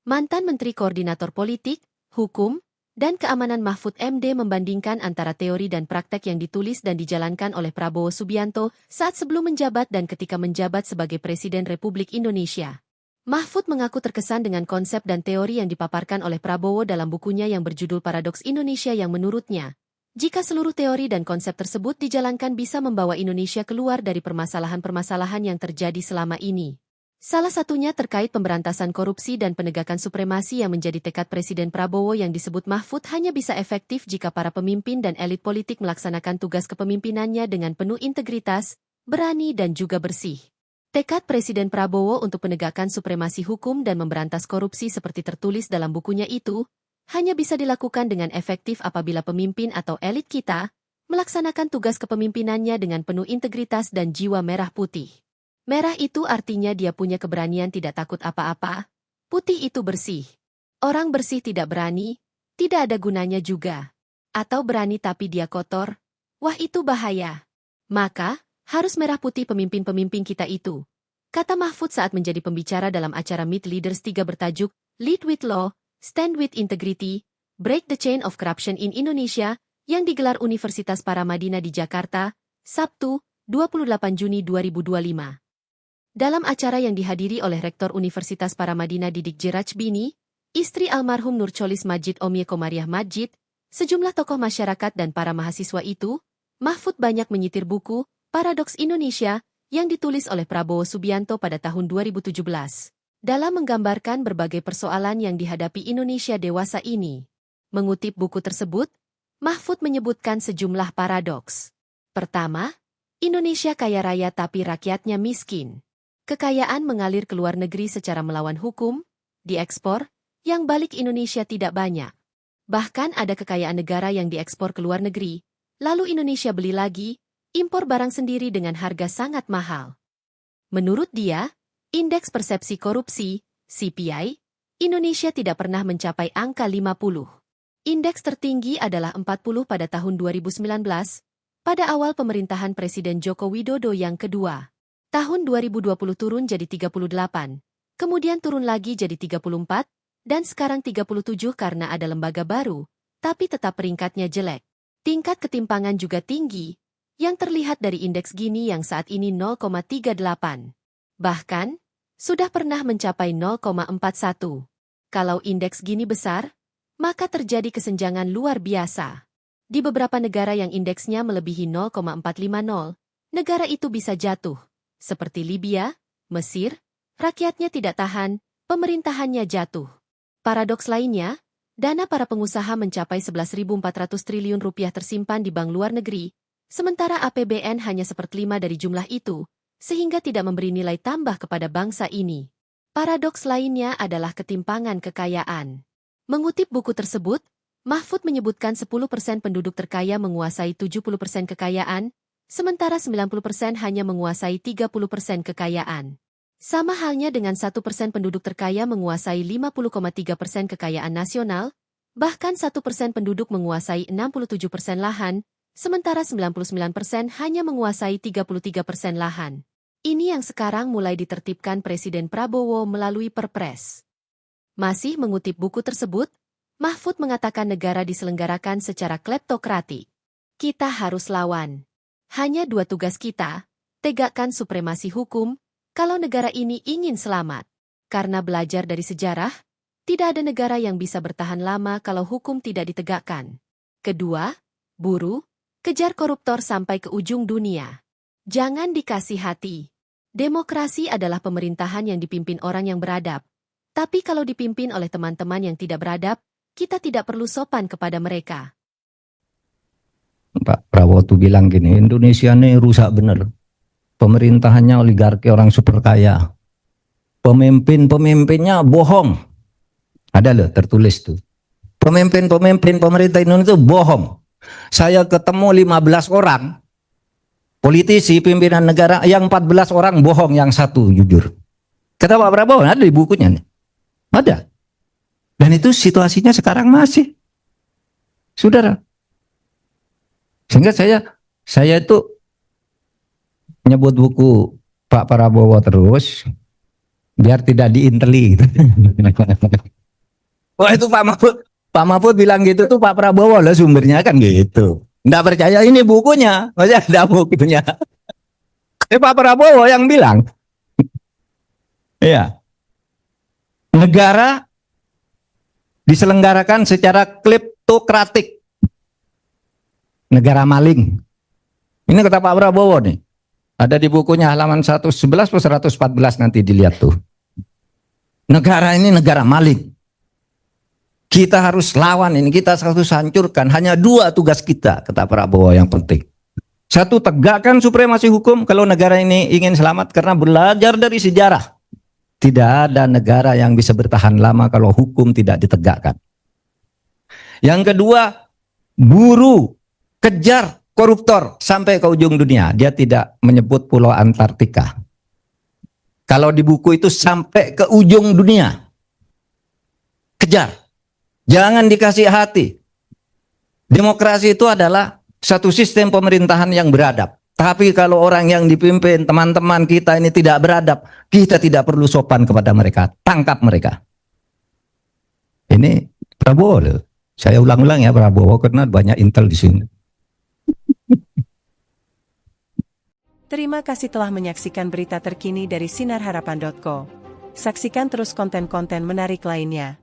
Mantan Menteri Koordinator Politik, Hukum, dan Keamanan Mahfud MD membandingkan antara teori dan praktek yang ditulis dan dijalankan oleh Prabowo Subianto saat sebelum menjabat dan ketika menjabat sebagai Presiden Republik Indonesia. Mahfud mengaku terkesan dengan konsep dan teori yang dipaparkan oleh Prabowo dalam bukunya yang berjudul Paradoks Indonesia yang menurutnya, jika seluruh teori dan konsep tersebut dijalankan bisa membawa Indonesia keluar dari permasalahan-permasalahan yang terjadi selama ini. Salah satunya terkait pemberantasan korupsi dan penegakan supremasi yang menjadi tekad Presiden Prabowo yang disebut Mahfud hanya bisa efektif jika para pemimpin dan elit politik melaksanakan tugas kepemimpinannya dengan penuh integritas, berani dan juga bersih. Tekad Presiden Prabowo untuk penegakan supremasi hukum dan memberantas korupsi seperti tertulis dalam bukunya itu, hanya bisa dilakukan dengan efektif apabila pemimpin atau elit kita melaksanakan tugas kepemimpinannya dengan penuh integritas dan jiwa merah putih. Merah itu artinya dia punya keberanian tidak takut apa-apa, putih itu bersih. Orang bersih tidak berani, tidak ada gunanya juga. Atau berani tapi dia kotor, wah itu bahaya. Maka, harus merah putih pemimpin-pemimpin kita itu. Kata Mahfud saat menjadi pembicara dalam acara Meet Leaders 3 bertajuk, Lead with Law, Stand with Integrity, Break the Chain of Corruption in Indonesia, yang digelar Universitas Paramadina di Jakarta, Sabtu, 28 Juni 2025. Dalam acara yang dihadiri oleh Rektor Universitas Paramadina Didik Jeraj Bini, istri almarhum Nurcholis Majid Omie Komariah Majid, sejumlah tokoh masyarakat dan para mahasiswa itu, Mahfud banyak menyitir buku Paradoks Indonesia yang ditulis oleh Prabowo Subianto pada tahun 2017. Dalam menggambarkan berbagai persoalan yang dihadapi Indonesia dewasa ini. Mengutip buku tersebut, Mahfud menyebutkan sejumlah paradoks. Pertama, Indonesia kaya raya tapi rakyatnya miskin. Kekayaan mengalir ke luar negeri secara melawan hukum, diekspor, yang balik Indonesia tidak banyak. Bahkan ada kekayaan negara yang diekspor ke luar negeri, lalu Indonesia beli lagi, impor barang sendiri dengan harga sangat mahal. Menurut dia, Indeks Persepsi Korupsi, CPI, Indonesia tidak pernah mencapai angka 50. Indeks tertinggi adalah 40 pada tahun 2019, pada awal pemerintahan Presiden Joko Widodo yang kedua. Tahun 2020 turun jadi 38, kemudian turun lagi jadi 34, dan sekarang 37 karena ada lembaga baru, tapi tetap peringkatnya jelek. Tingkat ketimpangan juga tinggi, yang terlihat dari indeks Gini yang saat ini 0,38. Bahkan, sudah pernah mencapai 0,41. Kalau indeks Gini besar, maka terjadi kesenjangan luar biasa. Di beberapa negara yang indeksnya melebihi 0,450, negara itu bisa jatuh. Seperti Libya, Mesir, rakyatnya tidak tahan, pemerintahannya jatuh. Paradoks lainnya, dana para pengusaha mencapai 11.400 triliun rupiah tersimpan di bank luar negeri, sementara APBN hanya 1/5 dari jumlah itu, sehingga tidak memberi nilai tambah kepada bangsa ini. Paradoks lainnya adalah ketimpangan kekayaan. Mengutip buku tersebut, Mahfud menyebutkan 10% penduduk terkaya menguasai 70% kekayaan, sementara 90% hanya menguasai 30% kekayaan. Sama halnya dengan 1% penduduk terkaya menguasai 50,3% kekayaan nasional, bahkan 1% penduduk menguasai 67% lahan, sementara 99% hanya menguasai 33% lahan. Ini yang sekarang mulai ditertibkan Presiden Prabowo melalui Perpres. Masih mengutip buku tersebut, Mahfud mengatakan negara diselenggarakan secara kleptokratik. Kita harus lawan. Hanya 2 tugas kita, tegakkan supremasi hukum, kalau negara ini ingin selamat. Karena belajar dari sejarah, tidak ada negara yang bisa bertahan lama kalau hukum tidak ditegakkan. Kedua, buru, kejar koruptor sampai ke ujung dunia. Jangan dikasih hati. Demokrasi adalah pemerintahan yang dipimpin orang yang beradab. Tapi kalau dipimpin oleh teman-teman yang tidak beradab, kita tidak perlu sopan kepada mereka. Pak Prabowo tuh bilang gini, Indonesia ini rusak bener. Pemerintahannya oligarki orang super kaya. Pemimpinnya bohong. Ada loh tertulis tuh. Pemimpin pemerintah Indonesia itu bohong. Saya ketemu 15 orang. Politisi pimpinan negara yang 14 orang bohong, yang satu jujur. Kata Pak Prabowo, ada di bukunya nih. Ada. Dan itu situasinya sekarang masih. Saudara. Sehingga saya itu nyebut buku Pak Prabowo terus biar tidak diinteli gitu. Wah itu Pak Mahfud bilang gitu tuh Pak Prabowo lah sumbernya kan gitu. Nggak percaya ini bukunya, maksudnya ada bukunya. Pak Prabowo yang bilang, ya negara diselenggarakan secara kleptokratik, negara maling. Ini kata Pak Prabowo nih, ada di bukunya halaman 111 plus 114 nanti dilihat tuh. Negara ini negara maling. Kita harus lawan ini, kita harus hancurkan. Hanya dua tugas kita, kata Prabowo yang penting. Satu, tegakkan supremasi hukum kalau negara ini ingin selamat karena belajar dari sejarah. Tidak ada negara yang bisa bertahan lama kalau hukum tidak ditegakkan. Yang kedua, buru, kejar koruptor sampai ke ujung dunia. Dia tidak menyebut pulau Antartika. Kalau di buku itu sampai ke ujung dunia. Kejar. Jangan dikasih hati. Demokrasi itu adalah satu sistem pemerintahan yang beradab. Tapi kalau orang yang dipimpin, teman-teman kita ini tidak beradab, kita tidak perlu sopan kepada mereka. Tangkap mereka. Ini Prabowo loh. Saya ulang-ulang ya Prabowo karena banyak intel di sini. Terima kasih telah menyaksikan berita terkini dari sinarharapan.co. Saksikan terus konten-konten menarik lainnya.